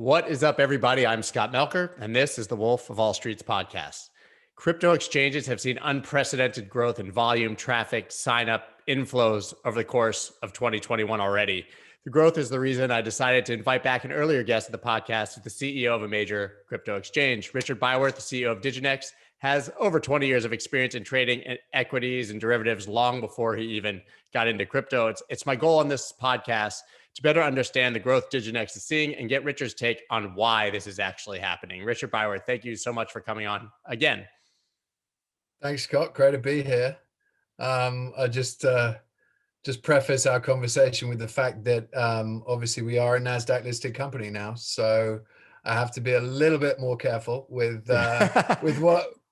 What is up, everybody? I'm Scott Melker, and this is the Wolf of All Streets podcast. Crypto exchanges have seen unprecedented growth in volume, traffic, sign-up, inflows over the course of 2021 already. The growth is the reason I decided to invite back an earlier guest of the podcast, the CEO of a major crypto exchange. Richard Byworth, the CEO of Diginex, has over 20 years of experience in trading equities and derivatives long before he even got into crypto. It's my goal on this podcast to better understand the growth Diginex is seeing and get Richard's take on why this is actually happening. Richard Byworth, thank you so much for coming on again. Thanks, Scott. Great to be here. I just preface our conversation with the fact that obviously we are a NASDAQ listed company now, so I have to be a little bit more careful with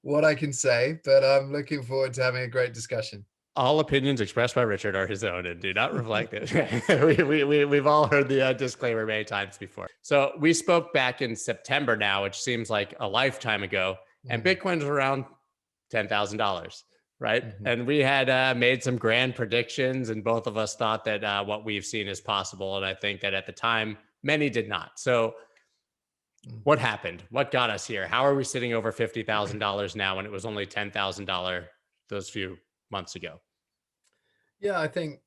what I can say. But I'm looking forward to having a great discussion. All opinions expressed by Richard are his own and do not reflect it. We've all heard the disclaimer many times before. So we spoke back in September now, which seems like a lifetime ago, and Bitcoin's around $10,000, right? Mm-hmm. And we had made some grand predictions, and both of us thought that what we've seen is possible. And I think that at the time, many did not. So what happened? What got us here? How are we sitting over $50,000 now when it was only $10,000 those few months ago? Yeah, I think,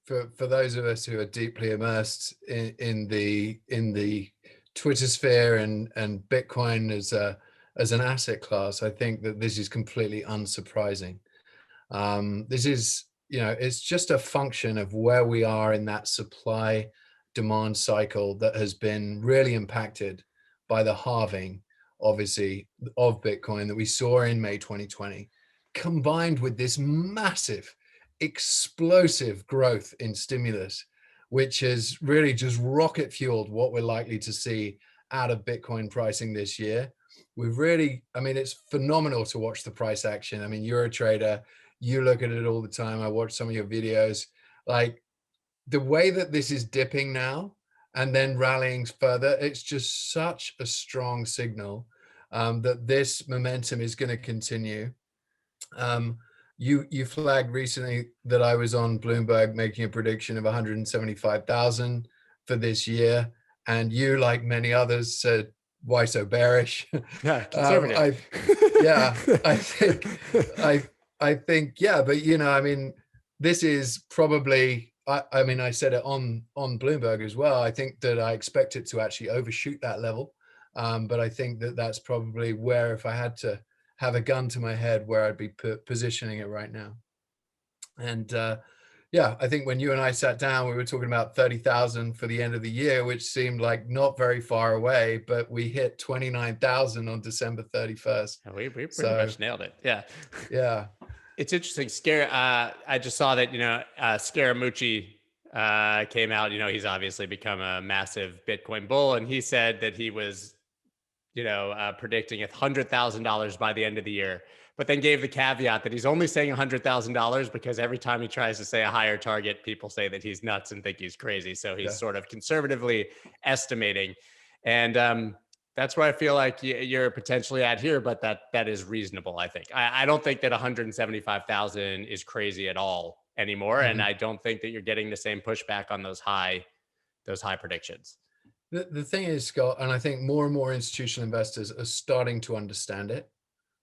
for those of us who are deeply immersed in the Twitter sphere and Bitcoin as an asset class, I think that this is completely unsurprising. This is, it's just a function of where we are in that supply demand cycle that has been really impacted by the halving, obviously, of Bitcoin that we saw in May 2020. Combined with this massive, explosive growth in stimulus, which has really just rocket fueled what we're likely to see out of Bitcoin pricing this year. We've really, it's phenomenal to watch the price action. You're a trader, you look at it all the time. I watch some of your videos. Like the way that this is dipping now and then rallying further, it's just such a strong signal that this momentum is going to continue. You flagged recently that I was on Bloomberg making a prediction of 175,000 for this year, and you, like many others, said, "Why so bearish?" Yeah, conservative. I think, yeah, but this is probably. I said it on Bloomberg as well. I think that I expect it to actually overshoot that level, but I think that that's probably where, if I had to have a gun to my head, where I'd be positioning it right now. And I think when you and I sat down, we were talking about 30,000 for the end of the year, which seemed like not very far away, but we hit 29,000 on December 31st. We pretty much nailed it. Yeah. Yeah. It's interesting. I just saw that, Scaramucci came out. He's obviously become a massive Bitcoin bull, and he said that he was predicting $100,000 by the end of the year, but then gave the caveat that he's only saying $100,000 because every time he tries to say a higher target, people say that he's nuts and think he's crazy. So he's sort of conservatively estimating. And that's where I feel like you're potentially at here, but that is reasonable, I think. I don't think that 175,000 is crazy at all anymore. Mm-hmm. And I don't think that you're getting the same pushback on those high predictions. The thing is, Scott, and I think more and more institutional investors are starting to understand it.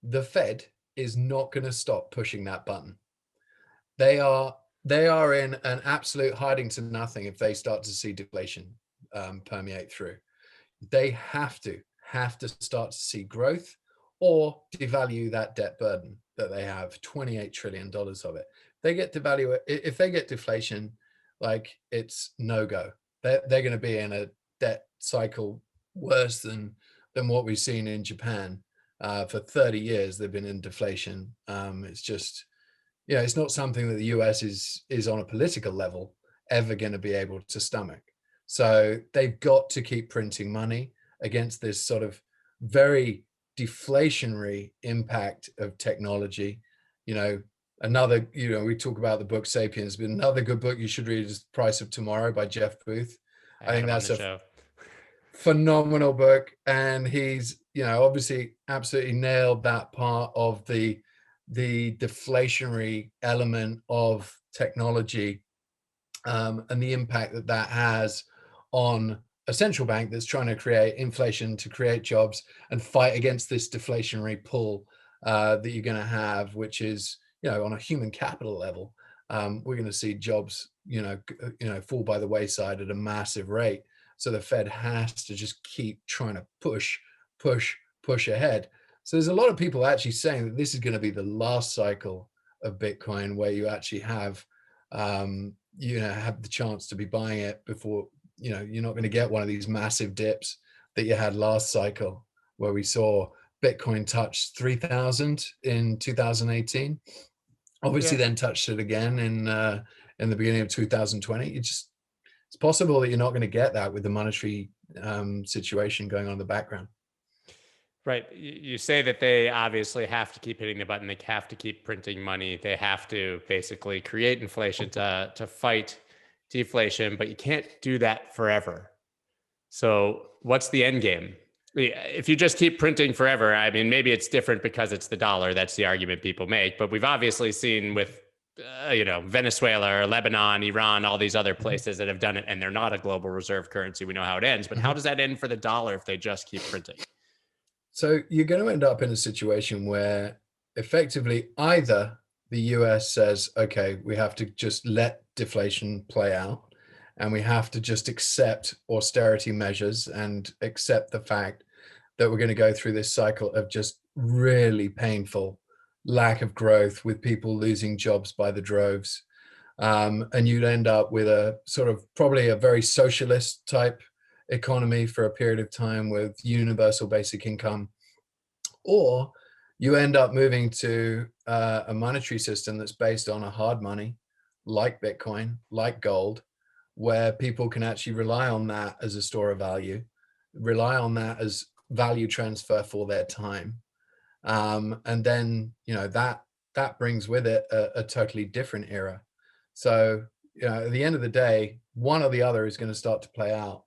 The Fed is not going to stop pushing that button. They are in an absolute hiding to nothing if they start to see deflation permeate through. They have to start to see growth or devalue that debt burden that they have, $28 trillion of it. If they get deflation, like, it's no go. They're going to be in a debt cycle worse than what we've seen in Japan. For 30 years, they've been in deflation. It's just, it's not something that the US is on a political level ever going to be able to stomach. So they've got to keep printing money against this sort of very deflationary impact of technology. Another, we talk about the book Sapiens, but another good book you should read is Price of Tomorrow by Jeff Booth. I think that's a phenomenal book, and he's obviously absolutely nailed that part of the deflationary element of technology, and the impact that has on a central bank that's trying to create inflation to create jobs and fight against this deflationary pull that you're going to have, which is, on a human capital level, we're going to see jobs, fall by the wayside at a massive rate. So the Fed has to just keep trying to push ahead. So there's a lot of people actually saying that this is going to be the last cycle of Bitcoin where you actually have, have the chance to be buying it before, you're not going to get one of these massive dips that you had last cycle where we saw Bitcoin touch 3,000 in 2018. Obviously, then touched it again in the beginning of 2020. It's possible that you're not going to get that with the monetary situation going on in the background. Right. You say that they obviously have to keep hitting the button. They have to keep printing money. They have to basically create inflation to fight deflation, but you can't do that forever. So what's the end game? If you just keep printing forever, I mean, maybe it's different because it's the dollar. That's the argument people make. But we've obviously seen with, Venezuela or Lebanon, Iran, all these other places that have done it, and they're not a global reserve currency. We know how it ends. But how does that end for the dollar if they just keep printing? So you're going to end up in a situation where effectively either the US says, okay, we have to just let deflation play out, and we have to just accept austerity measures and accept the fact that we're going to go through this cycle of just really painful lack of growth with people losing jobs by the droves. And you'd end up with a sort of probably a very socialist type economy for a period of time with universal basic income, or you end up moving to a monetary system that's based on a hard money like Bitcoin, like gold, where people can actually rely on that as a store of value, rely on that as value transfer for their time. And then, that brings with it a totally different era. So, at the end of the day, one or the other is going to start to play out,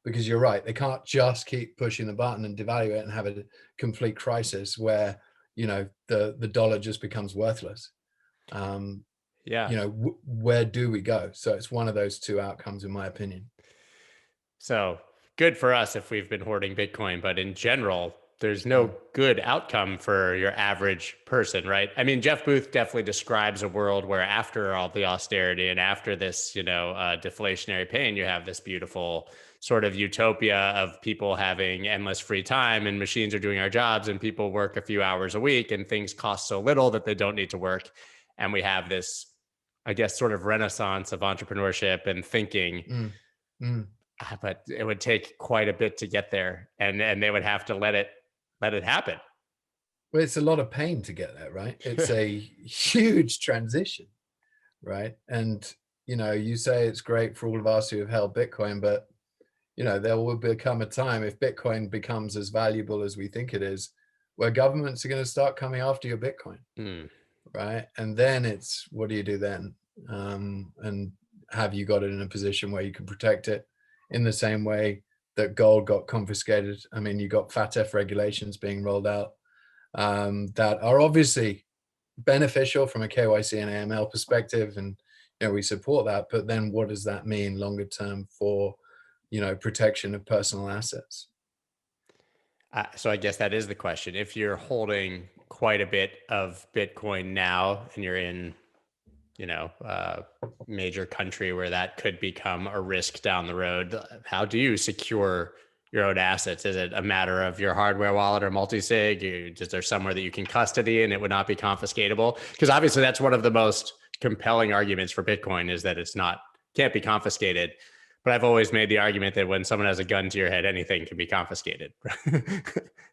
because you're right. They can't just keep pushing the button and devalue it and have a complete crisis where, the dollar just becomes worthless. Where do we go? So it's one of those two outcomes, in my opinion. So good for us if we've been hoarding Bitcoin, but in general, there's no good outcome for your average person, right? I mean, Jeff Booth definitely describes a world where after all the austerity and after this, deflationary pain, you have this beautiful sort of utopia of people having endless free time and machines are doing our jobs and people work a few hours a week and things cost so little that they don't need to work. And we have this, I guess, sort of renaissance of entrepreneurship and thinking. But it would take quite a bit to get there, and they would have to let it happen. Well, it's a lot of pain to get there, right? It's a huge transition, right? And you say it's great for all of us who have held Bitcoin, but there will become a time, if Bitcoin becomes as valuable as we think it is, where governments are going to start coming after your Bitcoin, right? And then it's, what do you do then? And have you got it in a position where you can protect it in the same way that gold got confiscated? I mean, you got FATF regulations being rolled out that are obviously beneficial from a KYC and AML perspective, and we support that. But then, what does that mean longer term for protection of personal assets? So I guess that is the question. If you're holding quite a bit of Bitcoin now, and you're in major country where that could become a risk down the road, how do you secure your own assets? Is it a matter of your hardware wallet or multi-sig? Is there somewhere that you can custody and it would not be confiscatable? Because obviously that's one of the most compelling arguments for Bitcoin, is that can't be confiscated. But I've always made the argument that when someone has a gun to your head, anything can be confiscated.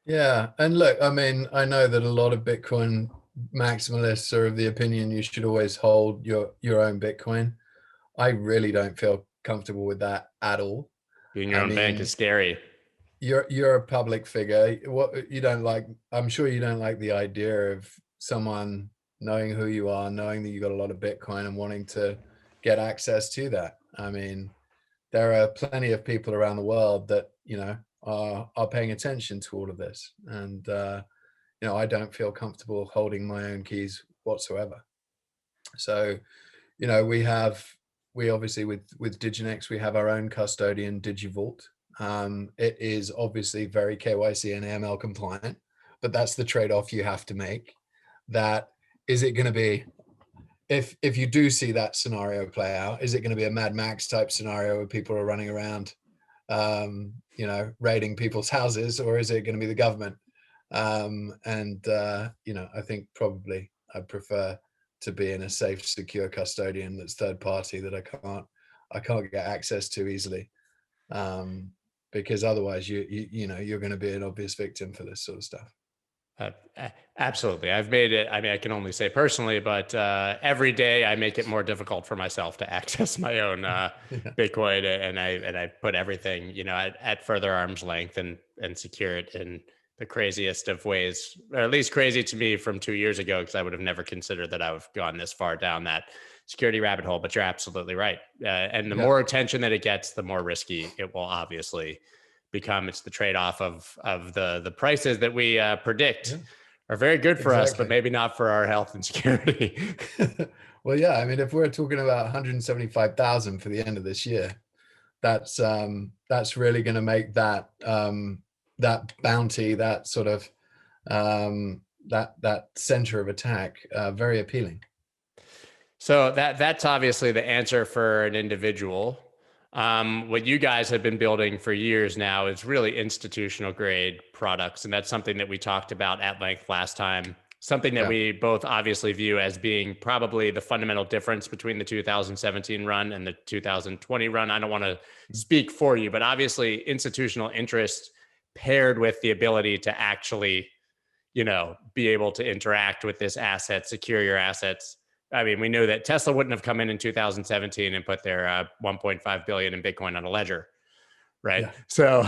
Yeah. And look, I mean, I know that a lot of Bitcoin maximalists are of the opinion you should always hold your own Bitcoin. I really don't feel comfortable with that at all. Being your own bank is scary. You're a public figure. What you don't like, I'm sure you don't like the idea of someone knowing who you are, knowing that you got a lot of Bitcoin and wanting to get access to that. I mean, there are plenty of people around the world that are paying attention to all of this, and I don't feel comfortable holding my own keys whatsoever. So, we obviously with Diginex, we have our own custodian, DigiVault, It is obviously very KYC and AML compliant, but that's the trade-off you have to make. That is it going to be, if you do see that scenario play out, is it going to be a Mad Max type scenario where people are running around, raiding people's houses, or is it going to be the government? I think probably I'd prefer to be in a safe, secure custodian that's third party that I can't get access to easily, because otherwise you're going to be an obvious victim for this sort of stuff. Absolutely. I've made it. I mean, I can only say personally, but every day I make it more difficult for myself to access my own Bitcoin, and I put everything, at further arm's length and secure it in the craziest of ways, or at least crazy to me from 2 years ago, because I would have never considered that I would have gone this far down that security rabbit hole. But you're absolutely right. And the more attention that it gets, the more risky it will obviously become. It's the trade-off of the prices that we predict are very good for us, but maybe not for our health and security. Well, yeah, I mean, if we're talking about 175,000 for the end of this year, that's really going to make that that bounty, that sort of that center of attack very appealing. So that's obviously the answer for an individual. What you guys have been building for years now is really institutional grade products. And that's something that we talked about at length last time. Something that we both obviously view as being probably the fundamental difference between the 2017 run and the 2020 run. I don't want to speak for you, but obviously institutional interest paired with the ability to actually, be able to interact with this asset, secure your assets. I mean, we knew that Tesla wouldn't have come in 2017 and put their 1.5 billion in Bitcoin on a ledger, right? Yeah. So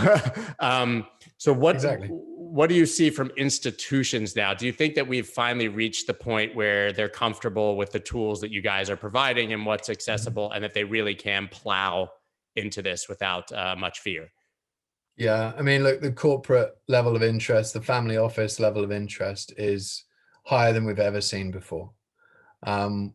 what do you see from institutions now? Do you think that we've finally reached the point where they're comfortable with the tools that you guys are providing and what's accessible, and that they really can plow into this without much fear? Yeah, I mean, look, the corporate level of interest, the family office level of interest is higher than we've ever seen before.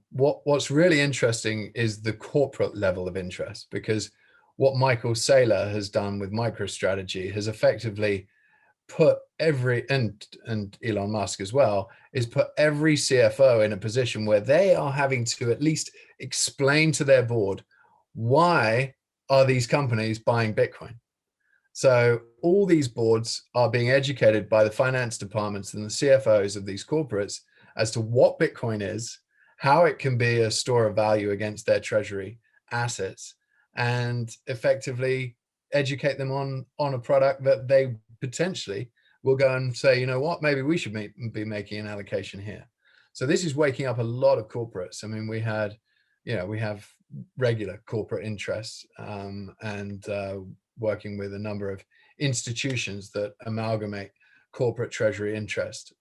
What's really interesting is the corporate level of interest, because what Michael Saylor has done with MicroStrategy has effectively put and Elon Musk as well, is put every CFO in a position where they are having to at least explain to their board, why are these companies buying Bitcoin? So all these boards are being educated by the finance departments and the CFOs of these corporates as to what Bitcoin is, how it can be a store of value against their treasury assets, and effectively educate them on a product that they potentially will go and say, you know what, maybe we should be making an allocation here. So this is waking up a lot of corporates. I mean, we have regular corporate interests, and working with a number of institutions that amalgamate corporate treasury interest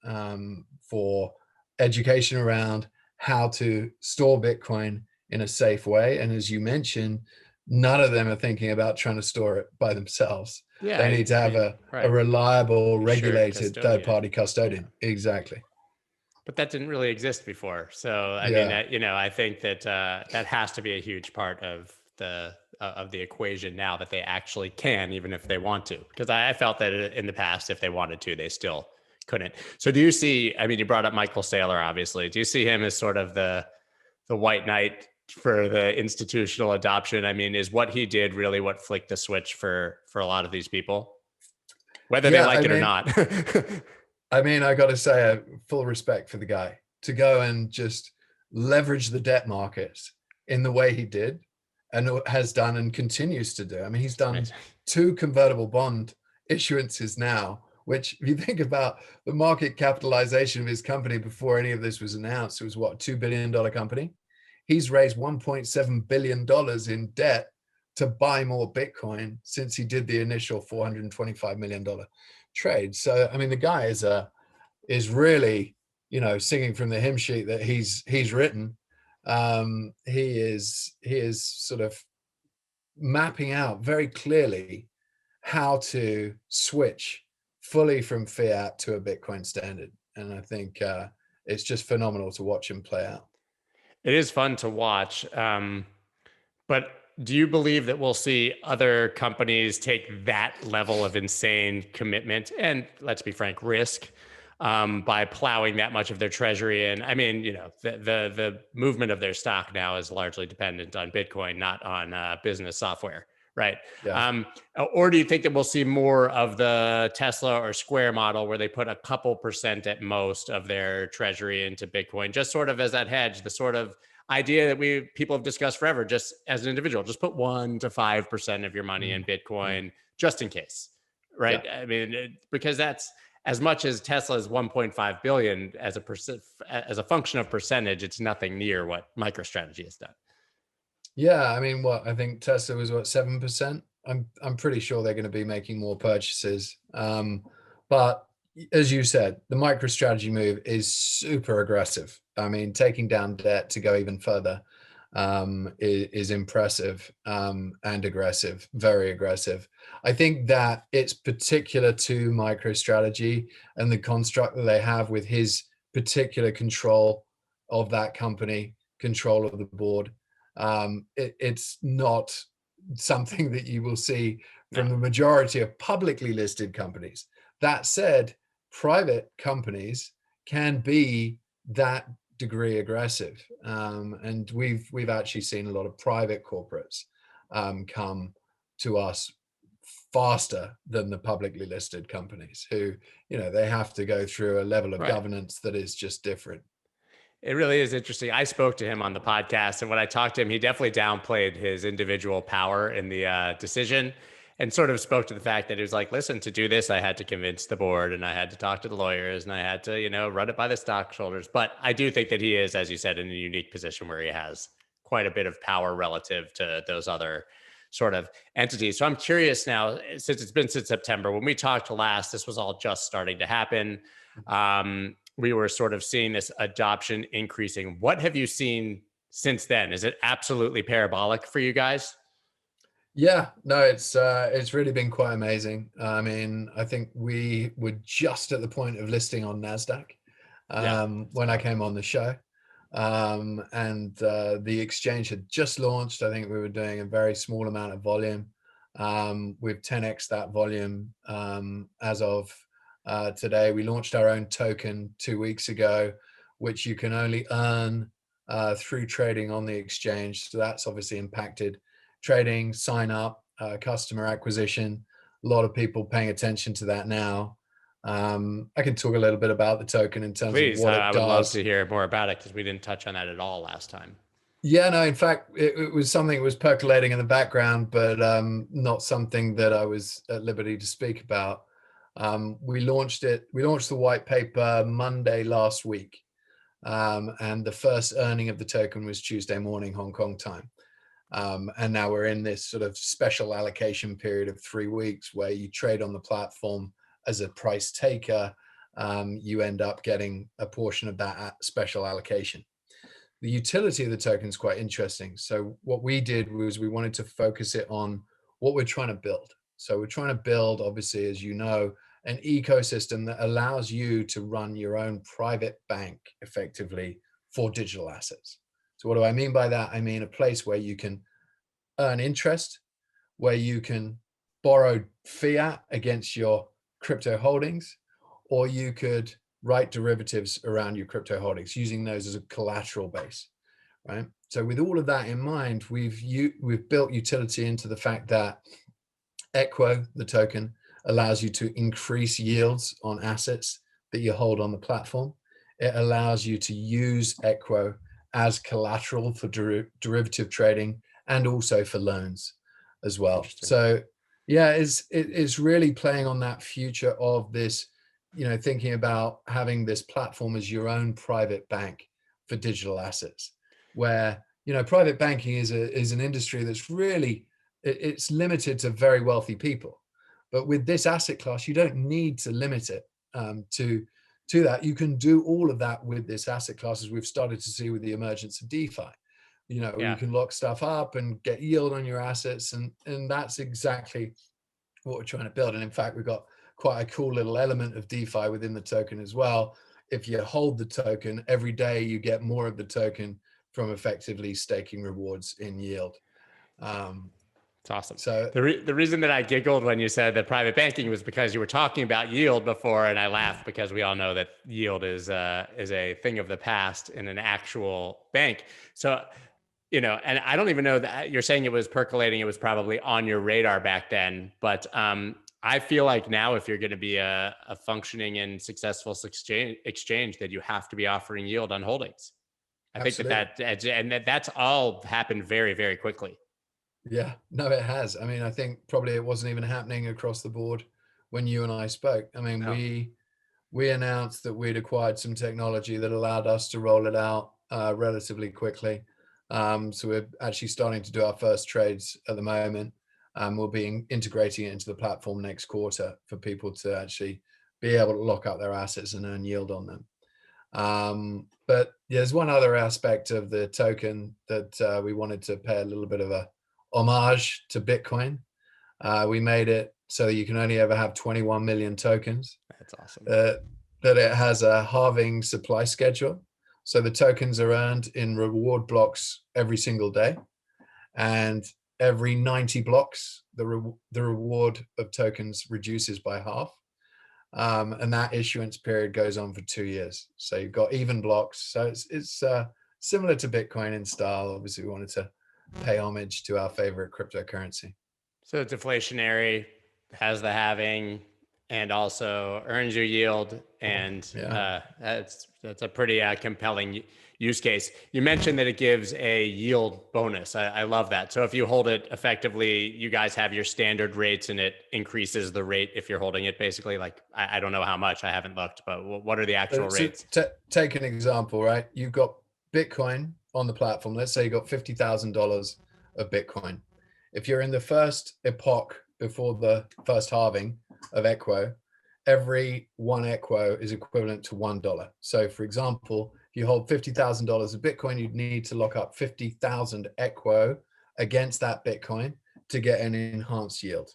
for education around how to store Bitcoin in a safe way. And as you mentioned, none of them are thinking about trying to store it by themselves. Yeah, they need to have a reliable, regulated third-party custodian. Yeah. Exactly. But that didn't really exist before. So, I mean, I think that that has to be a huge part of the equation now, that they actually can, even if they want to. Because I felt that in the past, if they wanted to, they still couldn't. So do you see, I mean, you brought up Michael Saylor, obviously. Do you see him as sort of the white knight for the institutional adoption? I mean, is what he did really what flicked the switch for a lot of these people, whether they like it or not? I mean, I got to say, full respect for the guy to go and just leverage the debt markets in the way he did and has done and continues to do. I mean, he's done 2 convertible bond issuances now, which if you think about the market capitalization of his company before any of this was announced, it was what, $2 billion company? He's raised $1.7 billion in debt to buy more Bitcoin since he did the initial $425 million trade. So, I mean, the guy is really, singing from the hymn sheet that he's written. He is sort of mapping out very clearly how to switch fully from fiat to a Bitcoin standard. And I think it's just phenomenal to watch him play out. It is fun to watch. But do you believe that we'll see other companies take that level of insane commitment and, let's be frank, risk by plowing that much of their treasury in? I mean, the movement of their stock now is largely dependent on Bitcoin, not on business software, right? Yeah. Or do you think that we'll see more of the Tesla or Square model where they put a couple percent at most of their treasury into Bitcoin, just sort of as that hedge, the sort of idea that people have discussed forever, just as an individual, just put 1 to 5% of your money in Bitcoin just in case, right? Yeah. I mean, because that's as much as Tesla's 1.5 billion as a function of percentage, it's nothing near what MicroStrategy has done. Yeah, I mean, I think Tesla was 7%. I'm pretty sure they're going to be making more purchases. But as you said, the MicroStrategy move is super aggressive. I mean, taking down debt to go even further is impressive and aggressive, very aggressive. I think that it's particular to MicroStrategy and the construct that they have with his particular control of that company, control of the board. It's not something that you will see from the majority of publicly listed companies. That said, private companies can be that degree aggressive, and we've actually seen a lot of private corporates come to us faster than the publicly listed companies who, they have to go through a level of governance that is just different. It really is interesting. I spoke to him on the podcast, and when I talked to him, he definitely downplayed his individual power in the decision, and sort of spoke to the fact that he was like, listen, to do this, I had to convince the board, and I had to talk to the lawyers, and I had to, run it by the stockholders. But I do think that he is, as you said, in a unique position where he has quite a bit of power relative to those other sort of entities. So I'm curious now, since it's been since September, when we talked last, this was all just starting to happen. We were sort of seeing this adoption increasing. What have you seen since then? Is it absolutely parabolic for you guys? Yeah, no, it's really been quite amazing. I mean, I think we were just at the point of listing on NASDAQ when I came on the show. And the exchange had just launched. I think we were doing a very small amount of volume. We've 10x that volume as of today. We launched our own token 2 weeks ago, which you can only earn through trading on the exchange. So that's obviously impacted trading, sign up, customer acquisition. A lot of people paying attention to that now. I can talk a little bit about the token in terms of what it I does. would love to hear more about it because we didn't touch on that at all last time. Yeah, no, in fact, it was something that was percolating in the background, but not something that I was at liberty to speak about. We launched the white paper Monday last week, and the first earning of the token was Tuesday morning, Hong Kong time. And now we're in this sort of special allocation period of 3 weeks where you trade on the platform as a price taker. You end up getting a portion of that special allocation. The utility of the token is quite interesting. So what we did was we wanted to focus it on what we're trying to build. So we're trying to build, obviously, as you know, an ecosystem that allows you to run your own private bank effectively for digital assets. So what do I mean by that? I mean a place where you can earn interest, where you can borrow fiat against your crypto holdings, or you could write derivatives around your crypto holdings using those as a collateral base, right? So with all of that in mind, we've built utility into the fact that Equo, the token, allows you to increase yields on assets that you hold on the platform. It allows you to use Equo as collateral for derivative trading and also for loans as well. So yeah, it's really playing on that future of this, thinking about having this platform as your own private bank for digital assets, where, private banking is an industry that's really, it's limited to very wealthy people. But with this asset class, you don't need to limit it to that. You can do all of that with this asset class, as we've started to see with the emergence of DeFi. You can lock stuff up and get yield on your assets, and that's exactly what we're trying to build. And in fact, we've got quite a cool little element of DeFi within the token as well. If you hold the token every day, you get more of the token from effectively staking rewards in yield. It's awesome. So The reason that I giggled when you said that private banking was because you were talking about yield before, and I laughed because we all know that yield is a thing of the past in an actual bank. So, and I don't even know that you're saying it was percolating. It was probably on your radar back then, but I feel like now, if you're going to be a functioning and successful exchange, that you have to be offering yield on holdings. I think that's all happened very, very quickly. Yeah, no, it has. I mean, I think probably it wasn't even happening across the board when you and I spoke. I mean, No. we announced that we'd acquired some technology that allowed us to roll it out relatively quickly. So we're actually starting to do our first trades at the moment. We'll be integrating it into the platform next quarter for people to actually be able to lock up their assets and earn yield on them. But there's one other aspect of the token that we wanted to pay a little bit of a homage to Bitcoin. We made it so you can only ever have 21 million tokens. That's awesome. That it has a halving supply schedule. So the tokens are earned in reward blocks every single day. And every 90 blocks, the reward of tokens reduces by half. And that issuance period goes on for 2 years. So you've got even blocks. So it's similar to Bitcoin in style. Obviously, we wanted to pay homage to our favorite cryptocurrency. So it's deflationary, has the halving, and also earns you yield. And that's a pretty compelling use case. You mentioned that it gives a yield bonus. I love that. So if you hold it effectively, you guys have your standard rates and it increases the rate if you're holding it, basically. Like, I don't know how much, I haven't looked, but what are the actual rates? Take an example, right? You've got Bitcoin on the platform. Let's say you got $50,000 of Bitcoin. If you're in the first epoch before the first halving of Equo, every one Equo is equivalent to $1. So for example, if you hold $50,000 of Bitcoin, you'd need to lock up 50,000 Equo against that Bitcoin to get an enhanced yield.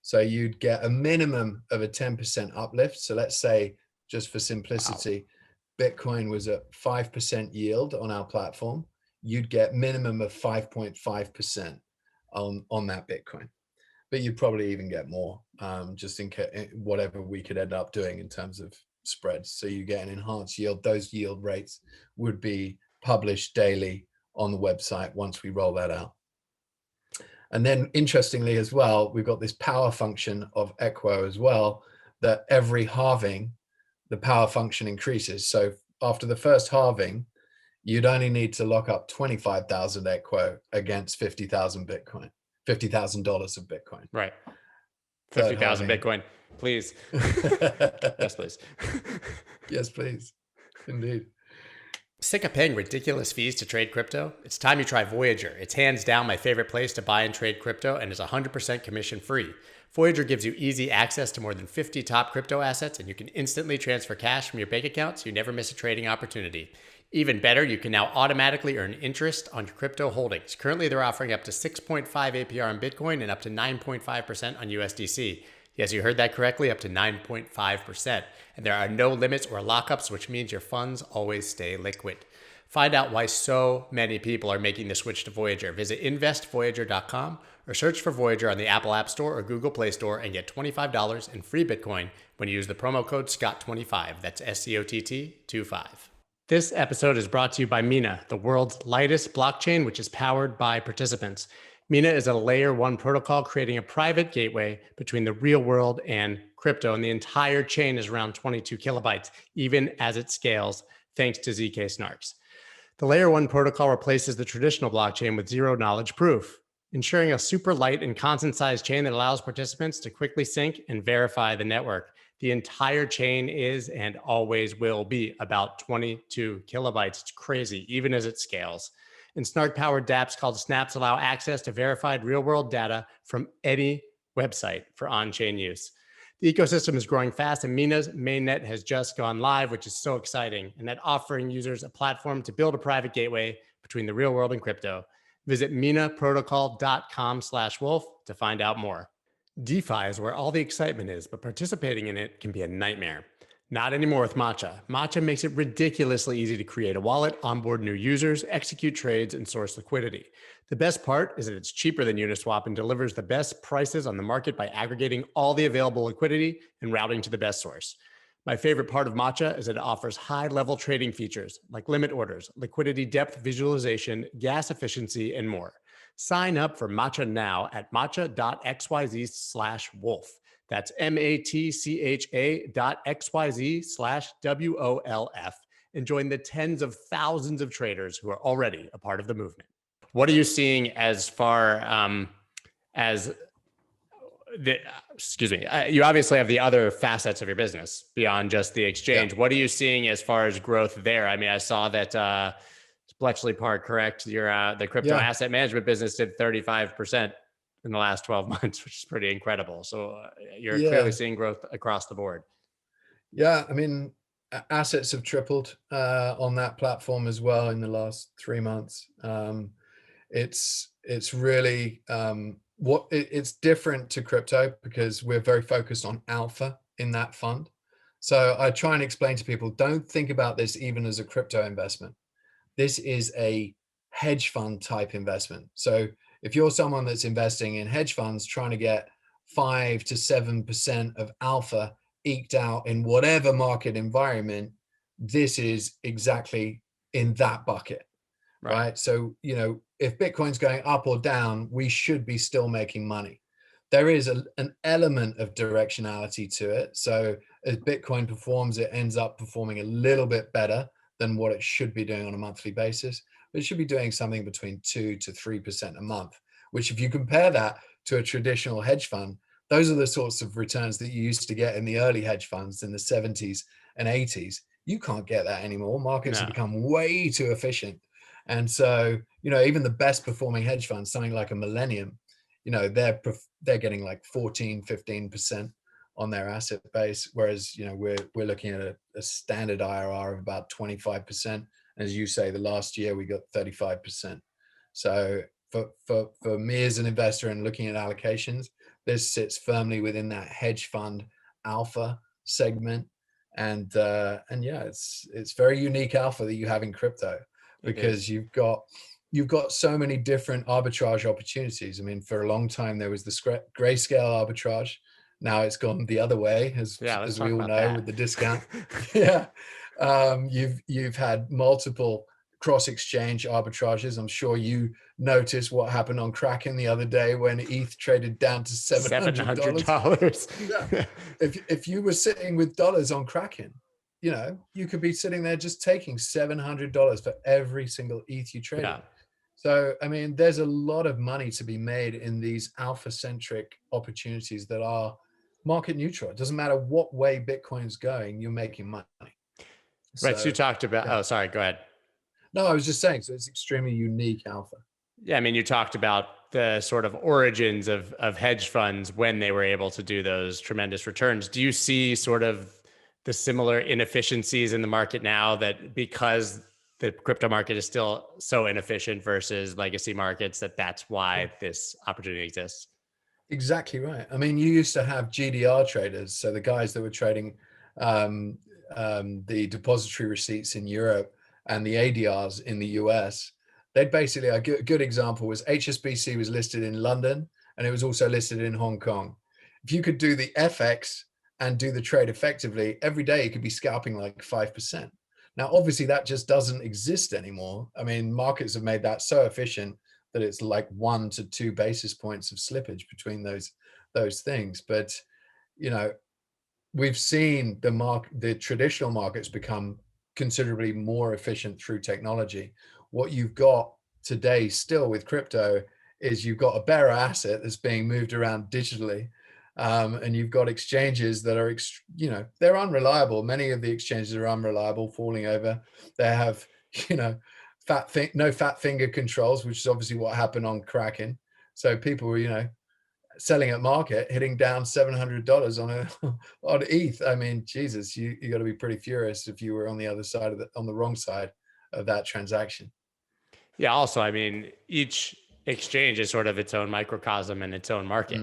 So you'd get a minimum of a 10% uplift. So let's say, just for simplicity, Bitcoin was at 5% yield on our platform, you'd get minimum of 5.5% on that Bitcoin. But you'd probably even get more, just in whatever we could end up doing in terms of spreads. So you get an enhanced yield. Those yield rates would be published daily on the website once we roll that out. And then interestingly as well, we've got this power function of Equo as well, that every halving, the power function increases. So after the first halving, you'd only need to lock up 25,000 Equo against 50,000 Bitcoin, $50,000 of Bitcoin. Right. 50,000 Bitcoin, please. Yes, please. Yes, please. Indeed. Sick of paying ridiculous fees to trade crypto? It's time you try Voyager. It's hands down my favorite place to buy and trade crypto and is 100% commission free. Voyager gives you easy access to more than 50 top crypto assets, and you can instantly transfer cash from your bank account so you never miss a trading opportunity. Even better, you can now automatically earn interest on your crypto holdings. Currently, they're offering up to 6.5 APR on Bitcoin and up to 9.5% on USDC. Yes, you heard that correctly, up to 9.5%. And there are no limits or lockups, which means your funds always stay liquid. Find out why so many people are making the switch to Voyager. Visit investvoyager.com or search for Voyager on the Apple App Store or Google Play Store and get $25 in free Bitcoin when you use the promo code SCOTT25. That's SCOTT25. This episode is brought to you by Mina, the world's lightest blockchain, which is powered by participants. Mina is a layer 1 protocol creating a private gateway between the real world and crypto, and the entire chain is around 22 kilobytes, even as it scales, thanks to ZK Snarks. The layer 1 protocol replaces the traditional blockchain with zero knowledge proof, ensuring a super light and constant size chain that allows participants to quickly sync and verify the network. The entire chain is and always will be about 22 kilobytes. It's crazy, even as it scales. And Snark-powered dApps called Snaps allow access to verified real-world data from any website for on-chain use. The ecosystem is growing fast, and Mina's mainnet has just gone live, which is so exciting, and that offering users a platform to build a private gateway between the real world and crypto. Visit minaprotocol.com/wolf to find out more. DeFi is where all the excitement is, but participating in it can be a nightmare. Not anymore with Matcha. Matcha makes it ridiculously easy to create a wallet, onboard new users, execute trades, and source liquidity. The best part is that it's cheaper than Uniswap and delivers the best prices on the market by aggregating all the available liquidity and routing to the best source. My favorite part of Matcha is that it offers high-level trading features like limit orders, liquidity depth visualization, gas efficiency, and more. Sign up for Matcha now at matcha.xyz/wolf. That's matcha.xyz/WOLF and join the tens of thousands of traders who are already a part of the movement. What are you seeing as far as the, you obviously have the other facets of your business beyond just the exchange. Yeah. What are you seeing as far as growth there? I mean, I saw that Bletchley Park, correct? Your the crypto asset management business did 35% in the last 12 months, which is pretty incredible. So you're clearly seeing growth across the board. Yeah, I mean, assets have tripled on that platform as well in the last 3 months. It's really it's different to crypto because we're very focused on alpha in that fund. So I try and explain to people, don't think about this even as a crypto investment. This is a hedge fund type investment. So if you're someone that's investing in hedge funds, trying to get 5 to 7% of alpha eked out in whatever market environment, this is exactly in that bucket, right? So, you know, if Bitcoin's going up or down, we should be still making money. There is an element of directionality to it. So as Bitcoin performs, it ends up performing a little bit better than what it should be doing on a monthly basis. But it should be doing something between 2 to 3% a month, which if you compare that to a traditional hedge fund, those are the sorts of returns that you used to get in the early hedge funds in the 70s and 80s. You can't get that anymore. Markets have become way too efficient. And so, you know, even the best performing hedge funds, something like a Millennium, you know, they're getting like 14, 15% on their asset base. Whereas, you know, we're looking at a standard IRR of about 25%. As you say, the last year we got 35%. So for me as an investor and looking at allocations, this sits firmly within that hedge fund alpha segment. And yeah, it's very unique alpha that you have in crypto because you've got so many different arbitrage opportunities. I mean, for a long time there was the grayscale arbitrage. Now it's gone the other way, as we all know, with the discount. You've had multiple cross-exchange arbitrages. I'm sure you noticed what happened on Kraken the other day when ETH traded down to $700. Yeah. If you were sitting with dollars on Kraken, you know, you could be sitting there just taking $700 for every single ETH you traded. Yeah. So, I mean, there's a lot of money to be made in these alpha-centric opportunities that are market neutral. It doesn't matter what way Bitcoin's going, you're making money. Right. So you talked about, oh, sorry, go ahead. No, I was just saying, so it's extremely unique alpha. Yeah, I mean, you talked about the sort of origins of hedge funds when they were able to do those tremendous returns. Do you see sort of the similar inefficiencies in the market now that because the crypto market is still so inefficient versus legacy markets, that's why this opportunity exists? Exactly right. I mean, you used to have GDR traders, so the guys that were trading the depository receipts in Europe and the ADRs in the US. They'd basically, a good example was HSBC was listed in London and it was also listed in Hong Kong. If you could do the FX and do the trade effectively, every day you could be scalping like 5%. Now, obviously that just doesn't exist anymore. I mean, markets have made that so efficient that it's like 1 to 2 basis points of slippage between those things. But, you know, we've seen the traditional markets become considerably more efficient through technology. What you've got today still with crypto is you've got a bearer asset that's being moved around digitally. And you've got exchanges that are, you know, they're unreliable. Many of the exchanges are unreliable, falling over. They have, you know, no fat finger controls, which is obviously what happened on Kraken. So people were, you know, selling at market, hitting down $700 on ETH. I mean, Jesus, you got to be pretty furious if you were on the other side on the wrong side of that transaction. Yeah. Also, I mean, each exchange is sort of its own microcosm and its own market.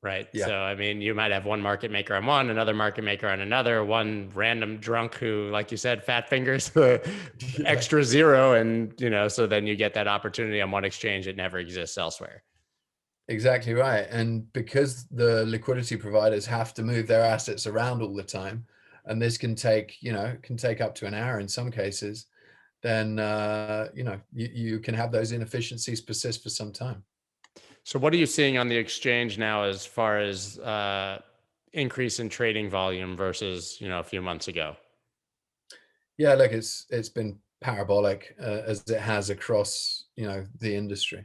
Right. Yeah, So, I mean, you might have one market maker on one, another market maker on another, one random drunk who, like you said, fat fingers the yeah, extra zero. And, so then you get that opportunity on one exchange that never exists elsewhere. exactly right. And because the liquidity providers have to move their assets around all the time, and this can take, can take up to an hour in some cases, then, you can have those inefficiencies persist for some time. So, what are you seeing on the exchange now as far as increase in trading volume versus, a few months ago? Yeah, look, it's been parabolic, as it has across, the industry.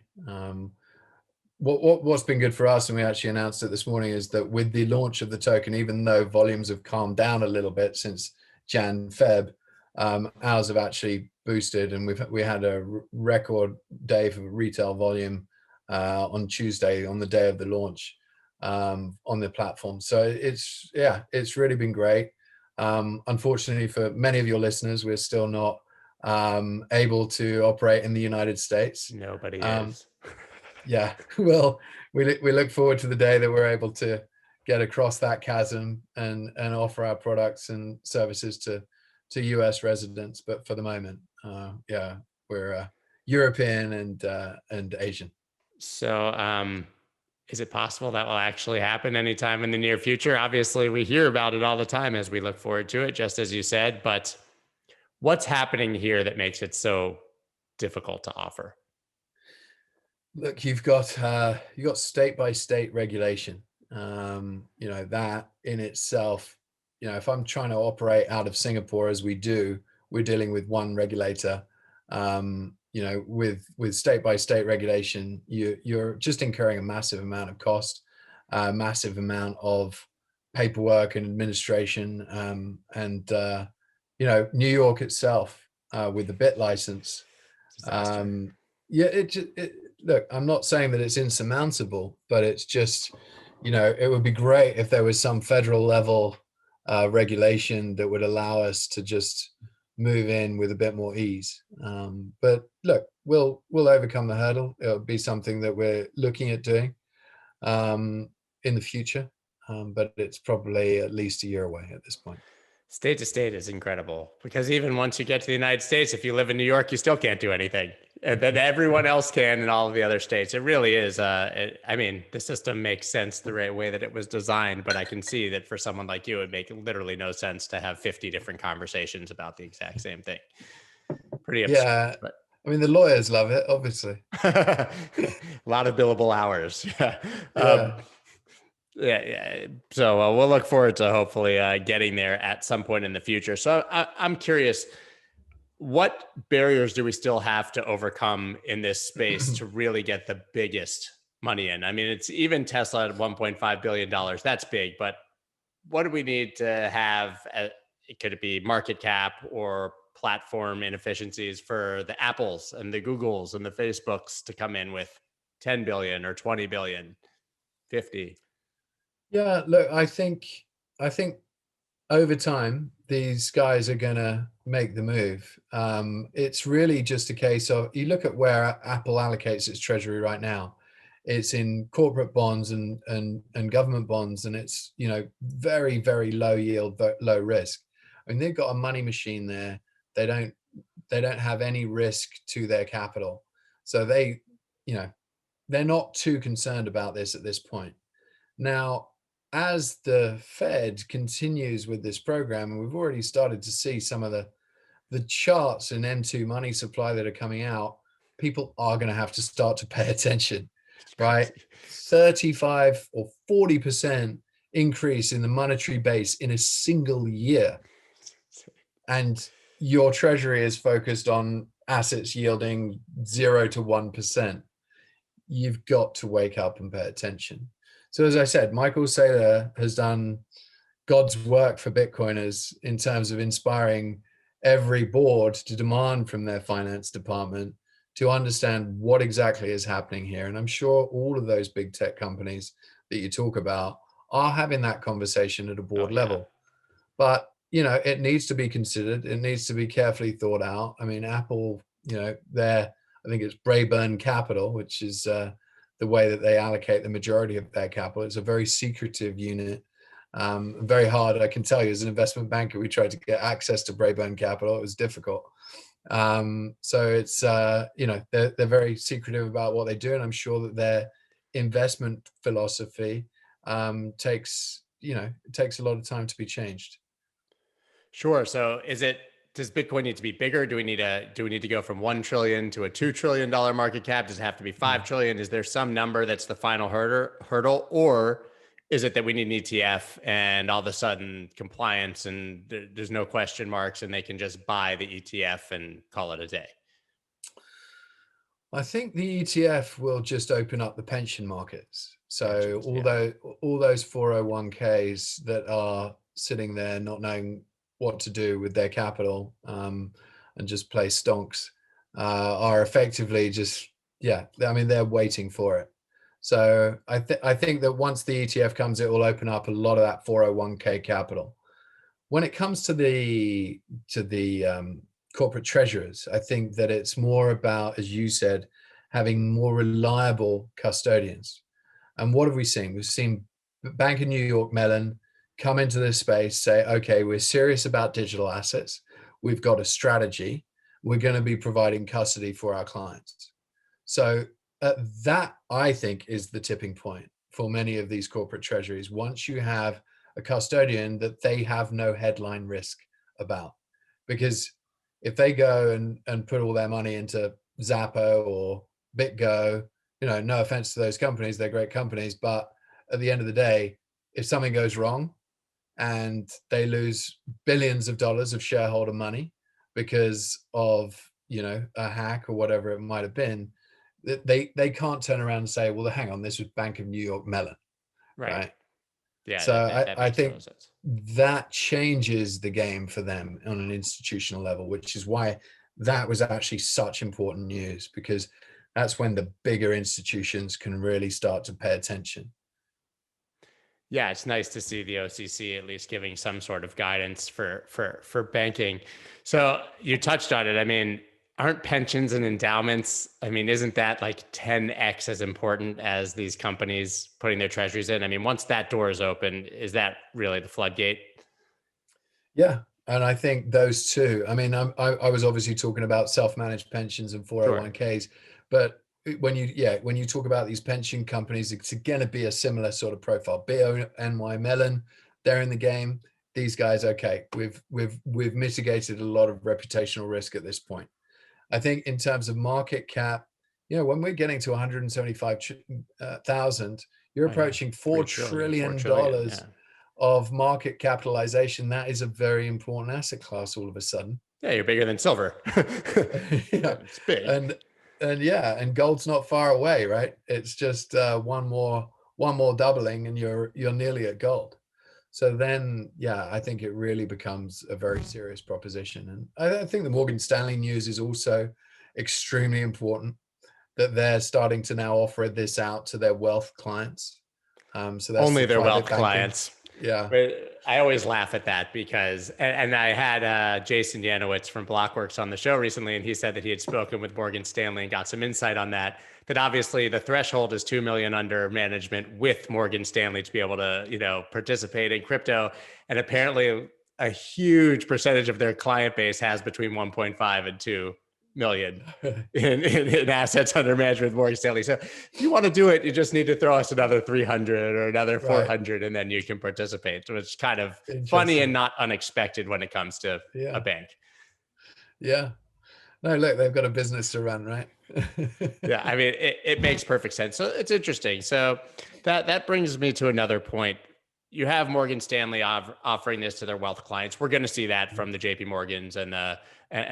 What's been good for us, and we actually announced it this morning, is that with the launch of the token, even though volumes have calmed down a little bit since Jan Feb, ours have actually boosted, and we had a record day for retail volume on Tuesday, on the day of the launch, on the platform. So it's really been great. Unfortunately for many of your listeners, we're still not able to operate in the United States. Nobody is. Yeah, well, we look forward to the day that we're able to get across that chasm and offer our products and services to US residents. But for the moment, we're European and Asian. So, is it possible that will actually happen anytime in the near future? Obviously, we hear about it all the time as we look forward to it, just as you said. But what's happening here that makes it so difficult to offer? Look, you've got state by state regulation. That in itself, if I'm trying to operate out of Singapore, as we do, we're dealing with one regulator. With state by state regulation, you're just incurring a massive amount of cost, a massive amount of paperwork and administration, and New York itself, with the bit license. Disaster. Yeah, look, I'm not saying that it's insurmountable, but it's just, it would be great if there was some federal level regulation that would allow us to just move in with a bit more ease. But look, we'll overcome the hurdle. It'll be something that we're looking at doing in the future, but it's probably at least a year away at this point. State to state is incredible, because even once you get to the United States, if you live in New York, you still can't do anything. And then everyone else can in all of the other states. It really is. I mean, the system makes sense the right way that it was designed, but I can see that for someone like you, it would make literally no sense to have 50 different conversations about the exact same thing. Pretty absurd. Yeah, But I mean, the lawyers love it, obviously. a lot of billable hours. Yeah. Yeah. Yeah. So we'll look forward to hopefully getting there at some point in the future. So I'm curious, what barriers do we still have to overcome in this space to really get the biggest money in? I mean, it's even Tesla at $1.5 billion. That's big, but what do we need to have? Could it be market cap or platform inefficiencies for the Apples and the Googles and the Facebooks to come in with 10 billion or 20 billion, 50? Yeah, look, I think over time these guys are gonna make the move. It's really just a case of, you look at where Apple allocates its treasury right now. It's in corporate bonds and government bonds, and it's very, very low yield, low risk. I mean, they've got a money machine there. They don't have any risk to their capital, so they're not too concerned about this at this point. Now, as the Fed continues with this program, and we've already started to see some of the charts in M2 money supply that are coming out, people are going to have to start to pay attention, right? 35 or 40% increase in the monetary base in a single year. And your treasury is focused on assets yielding 0 to 1%. You've got to wake up and pay attention. So as I said, Michael Saylor has done God's work for Bitcoiners in terms of inspiring every board to demand from their finance department to understand what exactly is happening here. And I'm sure all of those big tech companies that you talk about are having that conversation at a board level. But it needs to be considered. It needs to be carefully thought out. I mean, Apple, I think it's Brayburn Capital, which is the way that they allocate the majority of their capital. It's a very secretive unit. Very hard, I can tell you, as an investment banker, we tried to get access to Braeburn Capital. It was difficult. So it's, they're very secretive about what they do. And I'm sure that their investment philosophy takes a lot of time to be changed. Sure. So does Bitcoin need to be bigger? Do we need to go from 1 trillion to a $2 trillion market cap? Does it have to be 5 trillion? Is there some number that's the final hurdle? Or is it that we need an ETF and all of a sudden compliance and there's no question marks and they can just buy the ETF and call it a day? I think the ETF will just open up the pension markets. So Pensions, all those 401ks that are sitting there not knowing what to do with their capital and just play stonks are effectively just, they're waiting for it. So I think that once the ETF comes, it will open up a lot of that 401k capital. When it comes to the corporate treasurers, I think that it's more about, as you said, having more reliable custodians. And what have we seen? We've seen Bank of New York Mellon come into this space, say, okay, we're serious about digital assets. We've got a strategy. We're going to be providing custody for our clients. So that, I think, is the tipping point for many of these corporate treasuries. Once you have a custodian that they have no headline risk about, because if they go and put all their money into Zappo or BitGo, no offense to those companies, they're great companies, but at the end of the day, if something goes wrong and they lose billions of dollars of shareholder money because of a hack or whatever it might have been, they can't turn around and say, well, hang on, this was Bank of New York Mellon, right? Yeah, so that I makes think total sense. that changes the game for them on an institutional level, which is why that was actually such important news, because that's when the bigger institutions can really start to pay attention. Yeah, it's nice to see the OCC at least giving some sort of guidance for banking. So you touched on it. I mean, aren't pensions and endowments, I mean, isn't that like 10x as important as these companies putting their treasuries in? I mean, once that door is open, is that really the floodgate? Yeah. And I think those two, I mean, I was obviously talking about self-managed pensions and Sure. 401ks, but when you talk about these pension companies, it's going to be a similar sort of profile. BNY Mellon, they're in the game. These guys, okay, we've mitigated a lot of reputational risk at this point. I think in terms of market cap, when we're getting to 175,000, you're Oh, yeah. approaching $3 $4 trillion, 4 trillion trillion. Yeah. of market capitalization. That is a very important asset class all of a sudden. Yeah, you're bigger than silver. Yeah. It's big. And gold's not far away, right? It's just one more doubling and you're nearly at gold. So then, I think it really becomes a very serious proposition. And I think the Morgan Stanley news is also extremely important, that they're starting to now offer this out to their wealth clients. So that's Only the their private wealth banking. clients. Yeah. But I always laugh at that because, and I had Jason Yanowitz from Blockworks on the show recently, and he said that he had spoken with Morgan Stanley and got some insight on that. That obviously the threshold is 2 million under management with Morgan Stanley to be able to, participate in crypto. And apparently a huge percentage of their client base has between 1.5 and 2 million in assets under management with Morgan Stanley. So if you want to do it, you just need to throw us another 300 or another 400 and then you can participate, which is kind of funny and not unexpected when it comes to a bank. Yeah. No, look, they've got a business to run, right? Yeah, I mean, it makes perfect sense. So it's interesting. So that brings me to another point. You have Morgan Stanley offering this to their wealth clients. We're going to see that from the JP Morgans and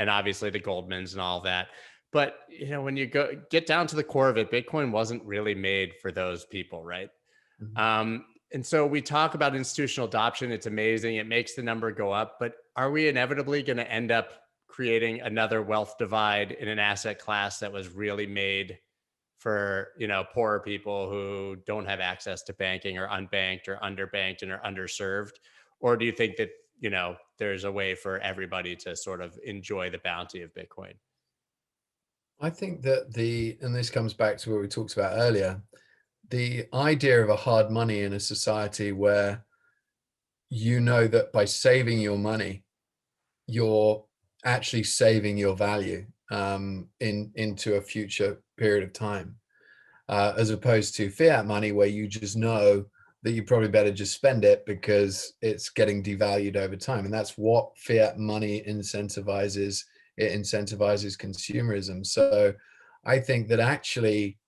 obviously the Goldmans and all that. But when you get down to the core of it, Bitcoin wasn't really made for those people, right? Mm-hmm. And so we talk about institutional adoption. It's amazing. It makes the number go up. But are we inevitably going to end up creating another wealth divide in an asset class that was really made for poorer people who don't have access to banking or unbanked or underbanked and are underserved? Or do you think that there's a way for everybody to sort of enjoy the bounty of Bitcoin? I think that and this comes back to what we talked about earlier, the idea of a hard money in a society where you know that by saving your money, you're actually saving your value into a future period of time, as opposed to fiat money where you just know that you probably better just spend it because it's getting devalued over time. And that's what fiat money incentivizes. It incentivizes consumerism. So I think that actually,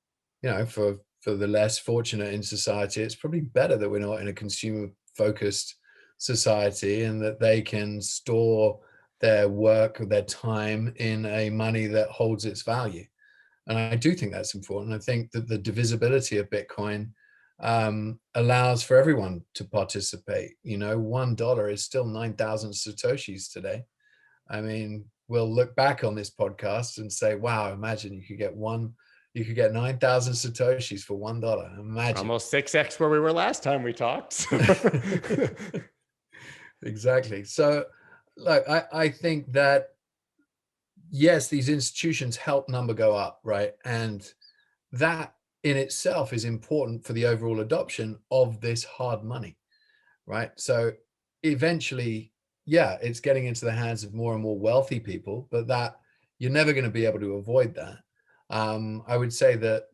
for the less fortunate in society, it's probably better that we're not in a consumer focused society, and that they can store their work or their time in a money that holds its value. And I do think that's important. I think that the divisibility of Bitcoin allows for everyone to participate. $1 is still 9,000 Satoshis today. I mean, we'll look back on this podcast and say, wow, imagine you could get 9,000 Satoshis for $1. Imagine. Almost 6x where we were last time we talked. Exactly. So look, I think that, yes, these institutions help number go up, right? And that in itself is important for the overall adoption of this hard money, right? So eventually, yeah, it's getting into the hands of more and more wealthy people, but that you're never going to be able to avoid that. I would say that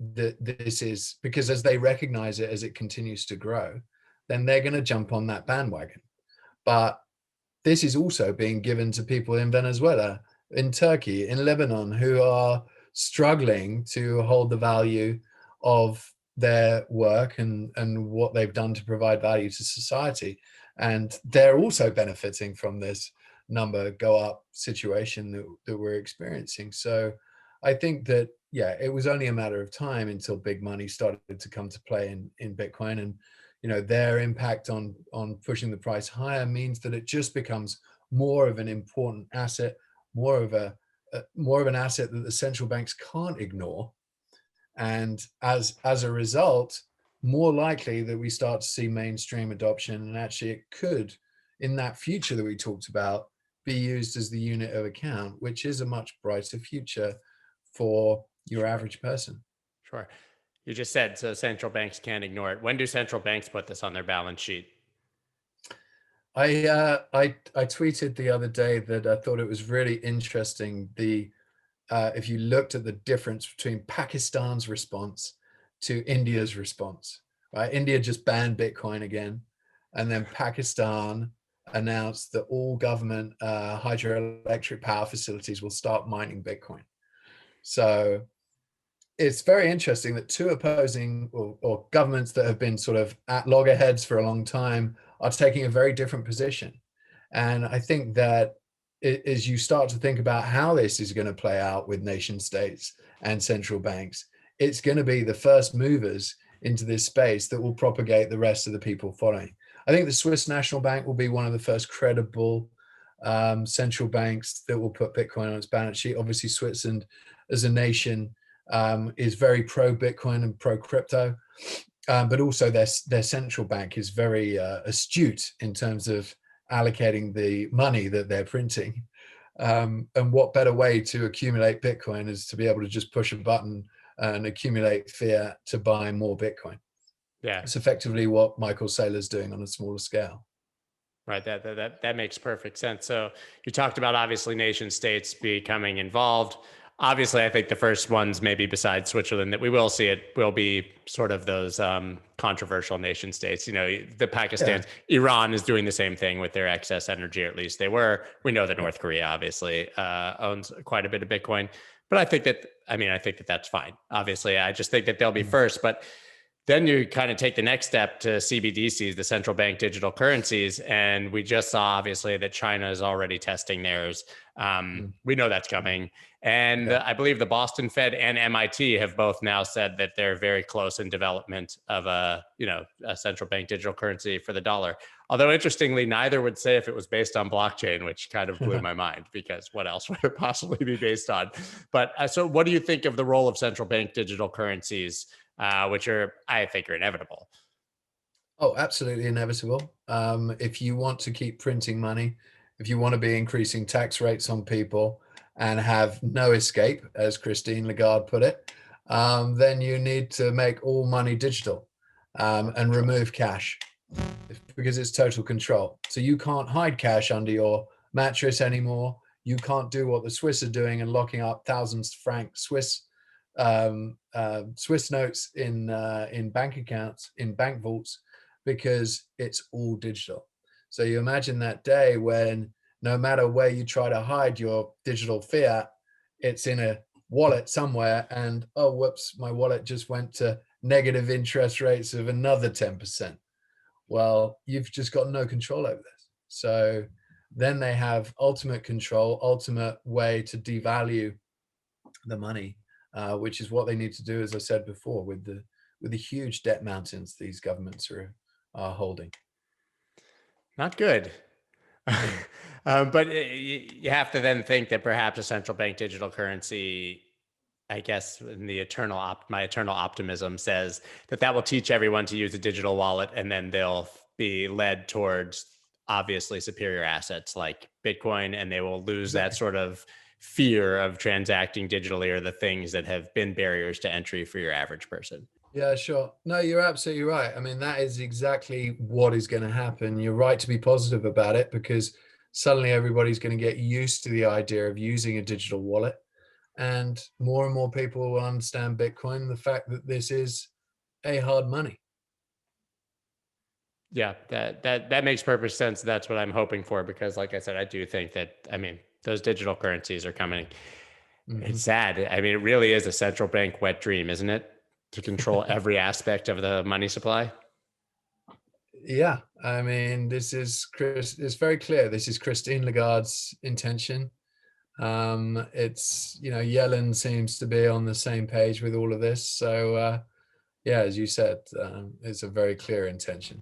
this is because as they recognize it, as it continues to grow, then they're going to jump on that bandwagon. But this is also being given to people in Venezuela, in Turkey, in Lebanon, who are struggling to hold the value of their work and what they've done to provide value to society. And they're also benefiting from this number go up situation that we're experiencing. So I think that, yeah, it was only a matter of time until big money started to come to play in Bitcoin. And their impact on pushing the price higher means that it just becomes more of an important asset, more of an asset that the central banks can't ignore. And as a result, more likely that we start to see mainstream adoption, and actually it could, in that future that we talked about, be used as the unit of account, which is a much brighter future for your average person. Sure. You just said so central banks can't ignore it. When do central banks put this on their balance sheet? I tweeted the other day that I thought it was really interesting. If you looked at the difference between Pakistan's response to India's response, right? India just banned Bitcoin again, and then Pakistan announced that all government hydroelectric power facilities will start mining Bitcoin. So it's very interesting that two opposing or governments that have been sort of at loggerheads for a long time are taking a very different position. And I think that as you start to think about how this is going to play out with nation states and central banks, it's going to be the first movers into this space that will propagate the rest of the people following. I think the Swiss National Bank will be one of the first credible central banks that will put Bitcoin on its balance sheet. Obviously, Switzerland as a nation is very pro Bitcoin and pro crypto, but also their central bank is very astute in terms of allocating the money that they're printing. And what better way to accumulate Bitcoin is to be able to just push a button and accumulate fiat to buy more Bitcoin. Yeah, it's effectively what Michael Saylor's doing on a smaller scale. Right. That makes perfect sense. So you talked about obviously nation states becoming involved. Obviously, I think the first ones, maybe besides Switzerland, that we will see it will be sort of those controversial nation states. The Pakistan, Iran is doing the same thing with their excess energy, or at least they were. We know that North Korea obviously owns quite a bit of Bitcoin, but I think that that's fine. Obviously, I just think that they'll be first, but then you kind of take the next step to CBDCs, the central bank digital currencies. And we just saw, obviously, that China is already testing theirs. We know that's coming. And I believe the Boston Fed and MIT have both now said that they're very close in development of a central bank digital currency for the dollar. Although, interestingly, neither would say if it was based on blockchain, which kind of blew my mind, because what else would it possibly be based on? But so what do you think of the role of central bank digital currencies, which I think are inevitable? Oh, absolutely inevitable. If you want to keep printing money, if you want to be increasing tax rates on people and have no escape, as Christine Lagarde put it, then you need to make all money digital and remove cash because it's total control. So you can't hide cash under your mattress anymore. You can't do what the Swiss are doing and locking up thousands of franc Swiss notes in bank accounts, in bank vaults, because it's all digital. So you imagine that day when no matter where you try to hide your digital fiat, it's in a wallet somewhere, and oh, whoops, my wallet just went to negative interest rates of another 10%. Well, you've just got no control over this. So then they have ultimate control, ultimate way to devalue the money, which is what they need to do, as I said before, with the huge debt mountains these governments are holding. Not good. But you have to then think that perhaps a central bank digital currency, I guess in the my eternal optimism says that will teach everyone to use a digital wallet, and then they'll be led towards obviously superior assets like Bitcoin, and they will lose that sort of fear of transacting digitally, or the things that have been barriers to entry for your average person. Yeah, sure. No, you're absolutely right. I mean, that is exactly what is going to happen. You're right to be positive about it, because suddenly everybody's going to get used to the idea of using a digital wallet, and more people will understand Bitcoin, the fact that this is a hard money. Yeah, that makes perfect sense. That's what I'm hoping for, because like I said, I do think that, I mean, those digital currencies are coming. It's sad. I mean, it really is a central bank wet dream, isn't it? To control every aspect of the money supply. Yeah, I mean, this is it's very clear. This is Christine Lagarde's intention. It's, Yellen seems to be on the same page with all of this. So, yeah, as you said, it's a very clear intention.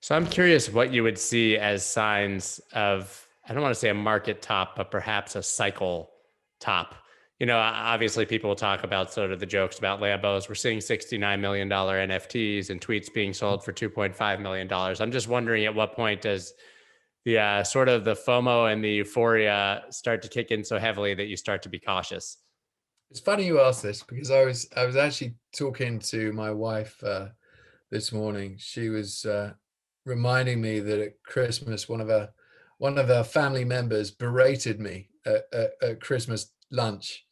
So I'm curious what you would see as signs of, I don't want to say a market top, but perhaps a cycle top. Obviously people talk about sort of the jokes about Lambos. We're seeing $69 million NFTs and tweets being sold for $2.5 million. I'm just wondering, at what point does the sort of the FOMO and the euphoria start to kick in so heavily that you start to be cautious? It's funny you asked this, because I was actually talking to my wife this morning. She was reminding me that at Christmas, one of her family members berated me at Christmas lunch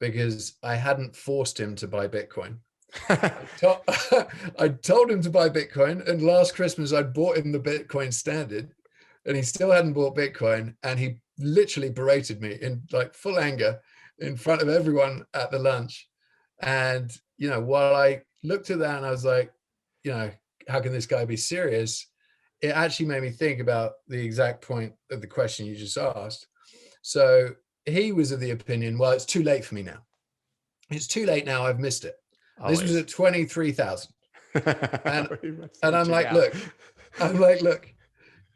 because I hadn't forced him to buy Bitcoin. I told him to buy Bitcoin, and last Christmas I bought him the Bitcoin Standard, and he still hadn't bought Bitcoin, and he literally berated me in like full anger in front of everyone at the lunch. And while I looked at that and I was like, how can this guy be serious? It actually made me think about the exact point of the question you just asked. So he was of the opinion, well, it's too late for me now. It's too late now. I've missed it. Always. This was at 23,000. And I'm like, look,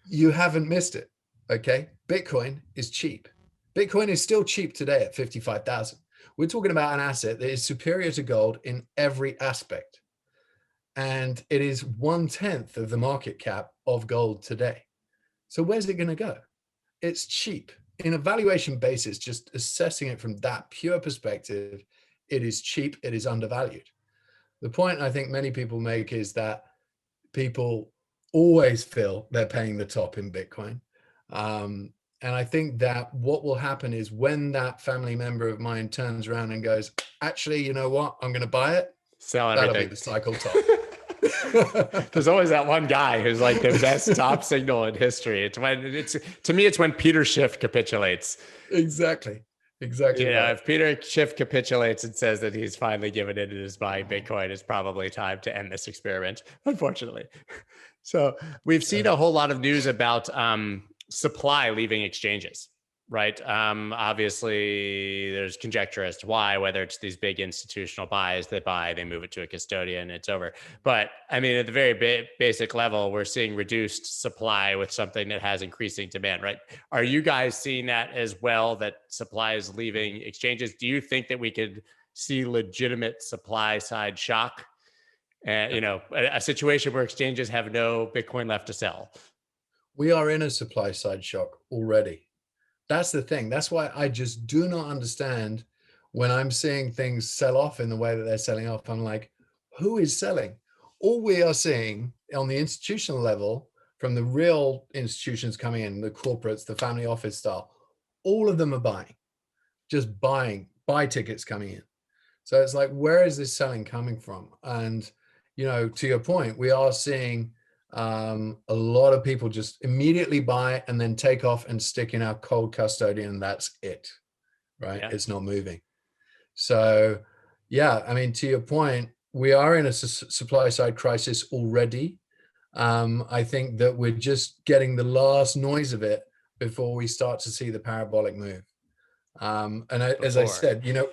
you haven't missed it. Okay. Bitcoin is cheap. Bitcoin is still cheap today at 55,000. We're talking about an asset that is superior to gold in every aspect. And it is 1/10 of the market cap of gold today. So where's it going to go? It's cheap. In a valuation basis, just assessing it from that pure perspective, it is cheap, it is undervalued. The point I think many people make is that people always feel they're paying the top in Bitcoin. And I think that what will happen is when that family member of mine turns around and goes, actually, you know what, I'm going to buy it. Sell everything. That'll be the cycle top. There's always that one guy who's like the best top signal in history. To me, it's when Peter Schiff capitulates. Exactly. Right. If Peter Schiff capitulates and says that he's finally given in and is buying Bitcoin, it's probably time to end this experiment, unfortunately. So we've seen a whole lot of news about supply leaving exchanges, right? Obviously, there's conjecture as to why, whether it's these big institutional buys that they move it to a custodian, it's over. But I mean, at the very basic level, we're seeing reduced supply with something that has increasing demand, right? Are you guys seeing that as well, that supply is leaving exchanges? Do you think that we could see legitimate supply side shock? And, a situation where exchanges have no Bitcoin left to sell? We are in a supply side shock already. That's the thing. That's why I just do not understand when I'm seeing things sell off in the way that they're selling off, I'm like, who is selling? All we are seeing on the institutional level from the real institutions coming in, the corporates, the family office style, all of them are buying, just buying, buy tickets coming in. So it's like, where is this selling coming from? And, you know, to your point, we are seeing a lot of people just immediately buy and then take off and stick in our cold custodian. That's it, right? Yeah. It's not moving. So, yeah, I mean, to your point, we are in a supply side crisis already. I think that we're just getting the last noise of it before we start to see the parabolic move. As I said, you know,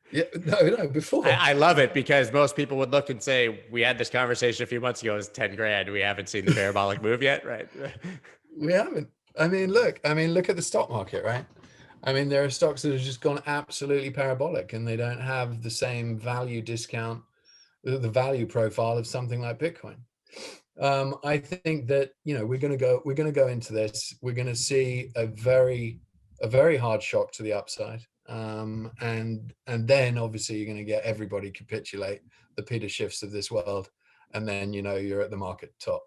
yeah, no, before. I love it because most people would look and say, we had this conversation a few months ago, it's 10 grand. We haven't seen the parabolic move yet, right? We haven't. I mean, look at the stock market, right? I mean, there are stocks that have just gone absolutely parabolic and they don't have the same value discount, the value profile of something like Bitcoin. I think that, you know, we're going to go into this. We're going to see a very hard shock to the upside. And then obviously you're going to get everybody capitulate, the Peter Schiffs of this world. And then, you know, you're at the market top.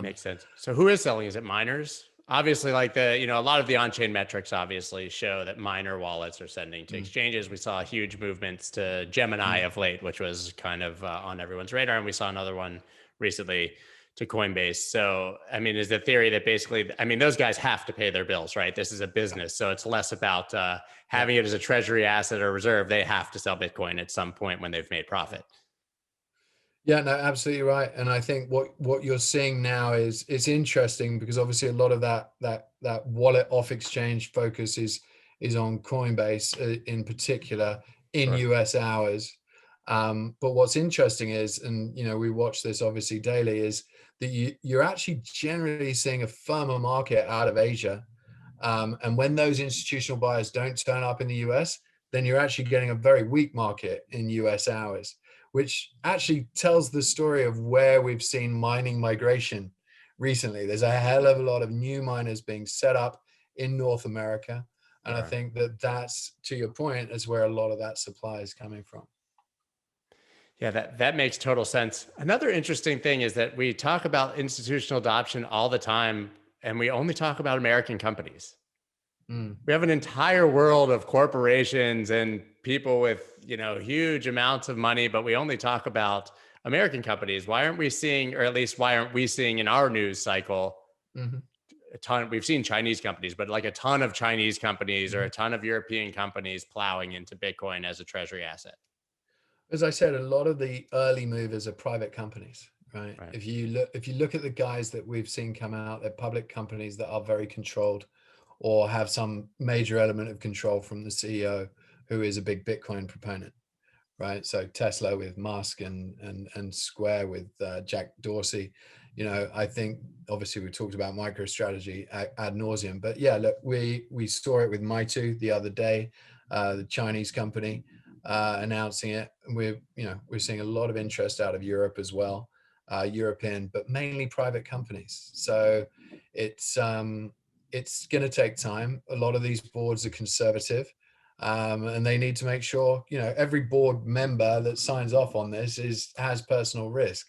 Makes sense. So who is selling? Is it miners? Obviously, like a lot of the on-chain metrics obviously show that miner wallets are sending to exchanges. We saw huge movements to Gemini of late, which was kind of on everyone's radar. And we saw another one recently to Coinbase. So, I mean, is the theory that basically, I mean, those guys have to pay their bills, right? This is a business. So it's less about having it as a treasury asset or reserve. They have to sell Bitcoin at some point when they've made profit. Yeah, no, absolutely right. And I think what you're seeing now is it's interesting because obviously a lot of that wallet off exchange focus is on Coinbase in particular in US hours. But what's interesting is, and you know, we watch this obviously daily, is that you're actually generally seeing a firmer market out of Asia. And when those institutional buyers don't turn up in the US, then you're actually getting a very weak market in US hours, which actually tells the story of where we've seen mining migration recently. There's a hell of a lot of new miners being set up in North America. And I think that that's, to your point, is where a lot of that supply is coming from. Yeah, that makes total sense. Another interesting thing is that we talk about institutional adoption all the time, and we only talk about American companies. We have an entire world of corporations and people with, huge amounts of money, but we only talk about American companies. Why aren't we seeing, or at least why aren't we seeing in our news cycle, a ton? We've seen Chinese companies, but like a ton of Chinese companies or a ton of European companies plowing into Bitcoin as a treasury asset. As I said, a lot of the early movers are private companies, right? If you look at the guys that we've seen come out, they're public companies that are very controlled or have some major element of control from the CEO, who is a big Bitcoin proponent, right? So Tesla with Musk and Square with Jack Dorsey. I think obviously we talked about MicroStrategy ad nauseum, but yeah, look, we saw it with Maitu the other day, the Chinese company announcing it. We're seeing a lot of interest out of Europe as well, European, but mainly private companies. So it's going to take time. A lot of these boards are conservative, and they need to make sure, every board member that signs off on this has personal risk.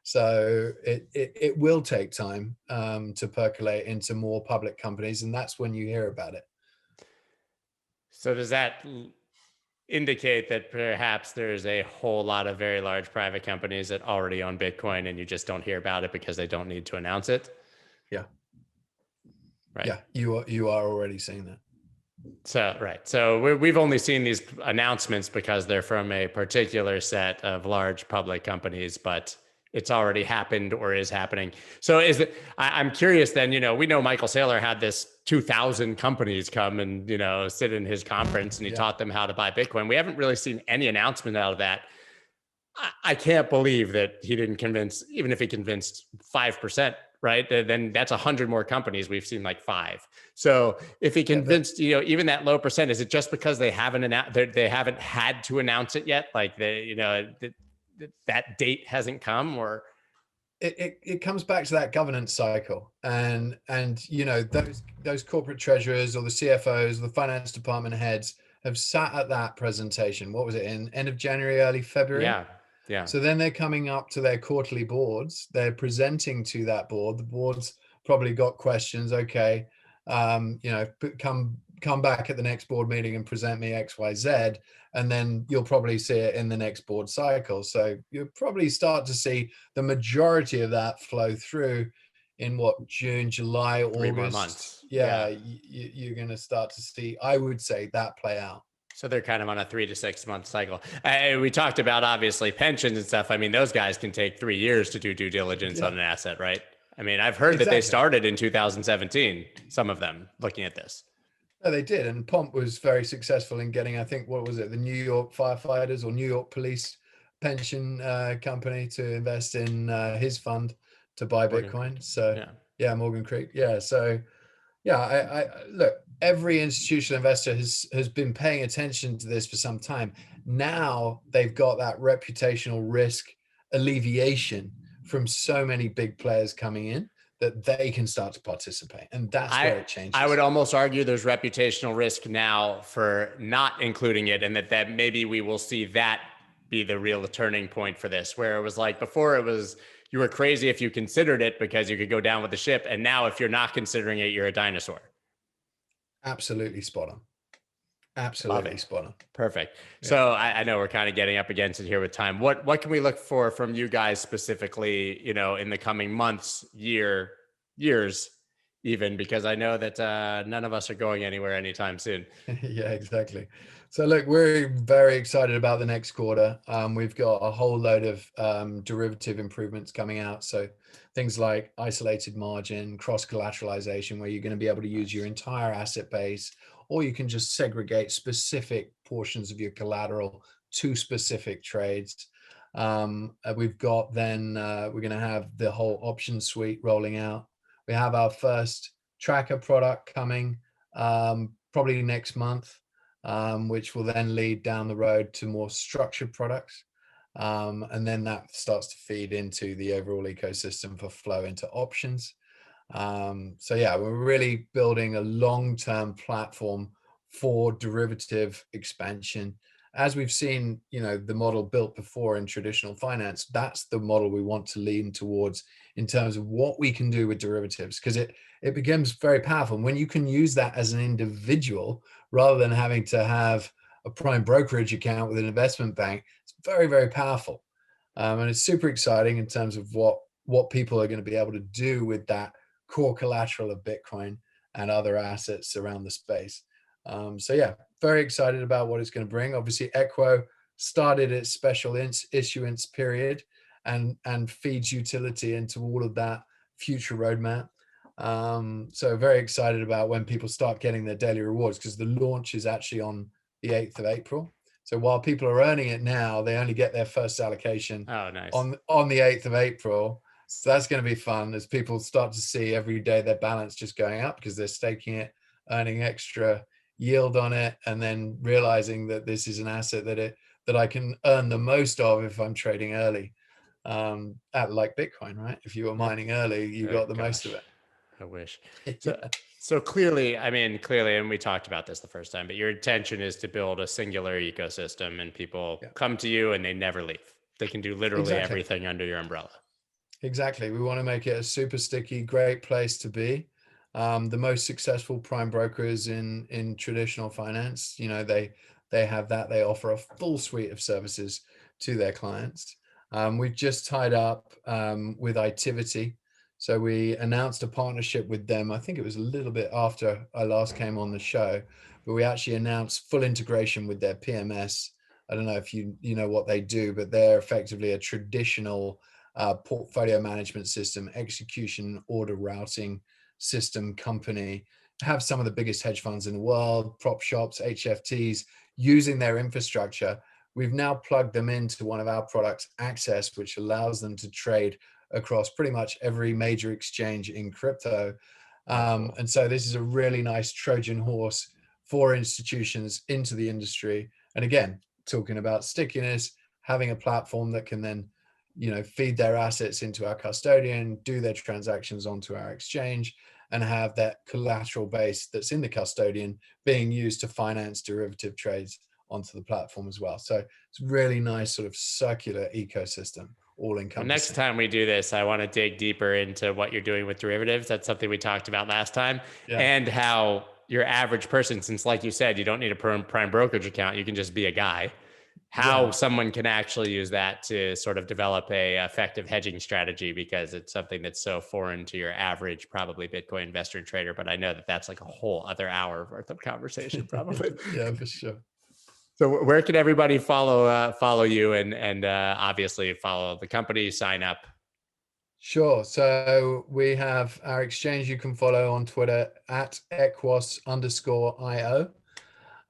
So it will take time to percolate into more public companies, and that's when you hear about it. So does that indicate that perhaps there's a whole lot of very large private companies that already own Bitcoin and you just don't hear about it because they don't need to announce it? Yeah. Right. Yeah, you are already seeing that. So, right. So we've only seen these announcements because they're from a particular set of large public companies, but it's already happened or is happening. So I'm curious then, we know Michael Saylor had this 2,000 companies come and, sit in his conference and he taught them how to buy Bitcoin. We haven't really seen any announcement out of that. I can't believe that he didn't convince, even if he convinced 5%, right? Then that's 100 more companies. We've seen like 5. So if he convinced, even that low percent, is it just because they haven't had to announce it yet? Like that date hasn't come, or it comes back to that governance cycle, and those corporate treasurers or the CFOs, the finance department heads have sat at that presentation. What was it, in end of January, early February? Yeah. Yeah. So then they're coming up to their quarterly boards. They're presenting to that board. The board's probably got questions. Okay, come back at the next board meeting and present me X, Y, Z, and then you'll probably see it in the next board cycle. So you'll probably start to see the majority of that flow through in what, June, July, 3 more August. months. Yeah, you're going to start to see, I would say, that play out. So they're kind of on a 3 to 6 month cycle. We talked about obviously pensions and stuff. I mean, those guys can take 3 years to do due diligence on an asset, right? I mean, I've heard that they started in 2017, some of them looking at this. No, they did. And Pomp was very successful in getting, I think, what was it, the New York firefighters or New York police pension company to invest in his fund to buy Bitcoin. So yeah, Morgan Creek. Yeah. So yeah, I look, every institutional investor has been paying attention to this for some time. Now they've got that reputational risk alleviation from so many big players coming in that they can start to participate. And that's where it changes. I would almost argue there's reputational risk now for not including it, and that maybe we will see that be the real turning point for this, where it was like before it was, you were crazy if you considered it because you could go down with the ship. And now if you're not considering it, you're a dinosaur. Absolutely spot on. Absolutely spot on. Perfect. Yeah. So I know we're kind of getting up against it here with time. What can we look for from you guys specifically, in the coming months, years, even, because I know that none of us are going anywhere anytime soon. Yeah, exactly. So look, we're very excited about the next quarter. We've got a whole load of derivative improvements coming out. So things like isolated margin, cross collateralization, where you're going to be able to use your entire asset base, or you can just segregate specific portions of your collateral to specific trades. We've got then, we're going to have the whole option suite rolling out. We have our first tracker product coming probably next month, which will then lead down the road to more structured products. And then that starts to feed into the overall ecosystem for flow into options. So yeah, we're really building a long-term platform for derivative expansion. As we've seen, the model built before in traditional finance, that's the model we want to lean towards in terms of what we can do with derivatives, because it becomes very powerful when you can use that as an individual rather than having to have a prime brokerage account with an investment bank. It's very, very powerful. And it's super exciting in terms of what people are going to be able to do with that core collateral of Bitcoin and other assets around the space. So yeah, very excited about what it's going to bring. Obviously, Equo started its special issuance period and feeds utility into all of that future roadmap. So very excited about when people start getting their daily rewards, because the launch is actually on the 8th of April. So while people are earning it now, they only get their first allocation on the 8th of April. So that's going to be fun as people start to see every day their balance just going up because they're staking it, earning extra yield on it, and then realizing that this is an asset that I can earn the most of if I'm trading early, at like Bitcoin, right? If you were mining early, you got the most of it. I wish. So clearly, and we talked about this the first time, but your intention is to build a singular ecosystem, and people come to you and they never leave. They can do literally everything under your umbrella. Exactly. We want to make it a super sticky, great place to be. The most successful prime brokers in traditional finance, they have that. They offer a full suite of services to their clients. We've just tied up with Itivity. So we announced a partnership with them. I think it was a little bit after I last came on the show, but we actually announced full integration with their PMS. I don't know if you know what they do, but they're effectively a traditional portfolio management system, execution, order routing system company. Have some of the biggest hedge funds in the world, prop shops, HFTs, using their infrastructure. We've now plugged them into one of our products, Access, which allows them to trade across pretty much every major exchange in crypto. And so this is a really nice Trojan horse for institutions into the industry. And again, talking about stickiness, having a platform that can then, feed their assets into our custodian, do their transactions onto our exchange, and have that collateral base that's in the custodian being used to finance derivative trades onto the platform as well. So it's really nice sort of circular ecosystem, all encompassing. Well, next time we do this, I want to dig deeper into what you're doing with derivatives. That's something we talked about last time, and how your average person, since like you said, you don't need a prime brokerage account, you can just be a guy, how someone can actually use that to sort of develop a effective hedging strategy, because it's something that's so foreign to your average, probably Bitcoin investor and trader. But I know that that's like a whole other hour worth of conversation, probably. Yeah, for sure. So where can everybody follow you and obviously follow the company, sign up? Sure. So we have our exchange you can follow on Twitter at equos_IO.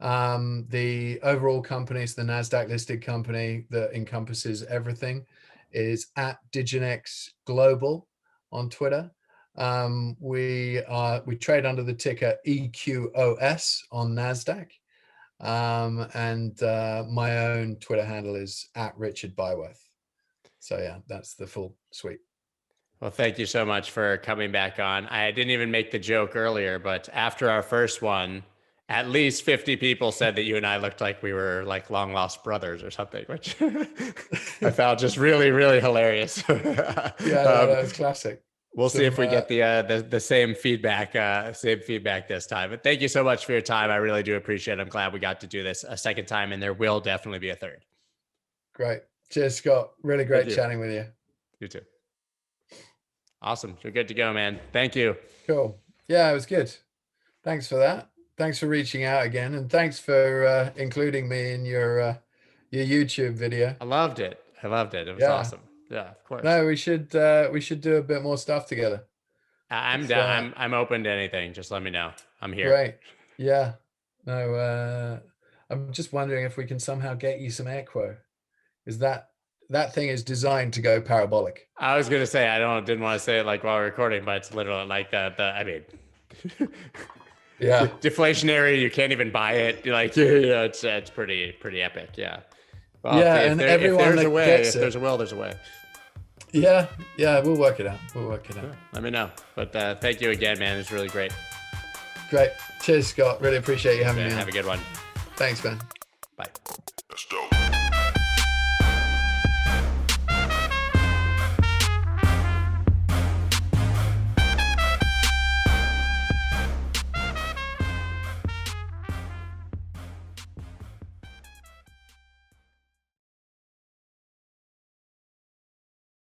The overall company is the NASDAQ listed company that encompasses everything, is at Diginex Global on Twitter. We trade under the ticker EQOS on NASDAQ. And my own Twitter handle is at Richard Byworth. So yeah, that's the full suite. Well, thank you so much for coming back on. I didn't even make the joke earlier, but after our first one, at least 50 people said that you and I looked like we were like long lost brothers or something, which I found just really, really hilarious. Yeah, that was classic. We'll see if we get the same feedback this time. But thank you so much for your time. I really do appreciate it. I'm glad we got to do this a second time, and there will definitely be a third. Great. Cheers, Scott. Really great chatting with you. You too. Awesome. You're good to go, man. Thank you. Cool. Yeah, it was good. Thanks for that. Thanks for reaching out again, and thanks for including me in your YouTube video. I loved it. It was awesome. Yeah, of course. No, we should do a bit more stuff together. I'm down. I'm open to anything. Just let me know. I'm here. Great. Yeah. No, I'm just wondering if we can somehow get you some Equo. Is that thing is designed to go parabolic? I was gonna say didn't want to say it like while we're recording, but it's literally like I mean, yeah, deflationary. You can't even buy it. Like it's pretty epic. Yeah. Well, yeah, and everyone if there's a will, there's a way. Yeah, we'll work it out. Sure. Let me know. But thank you again, man. It's really great. Great. Cheers, Scott. Really appreciate you having me on. Have a good one. Thanks, man. Bye.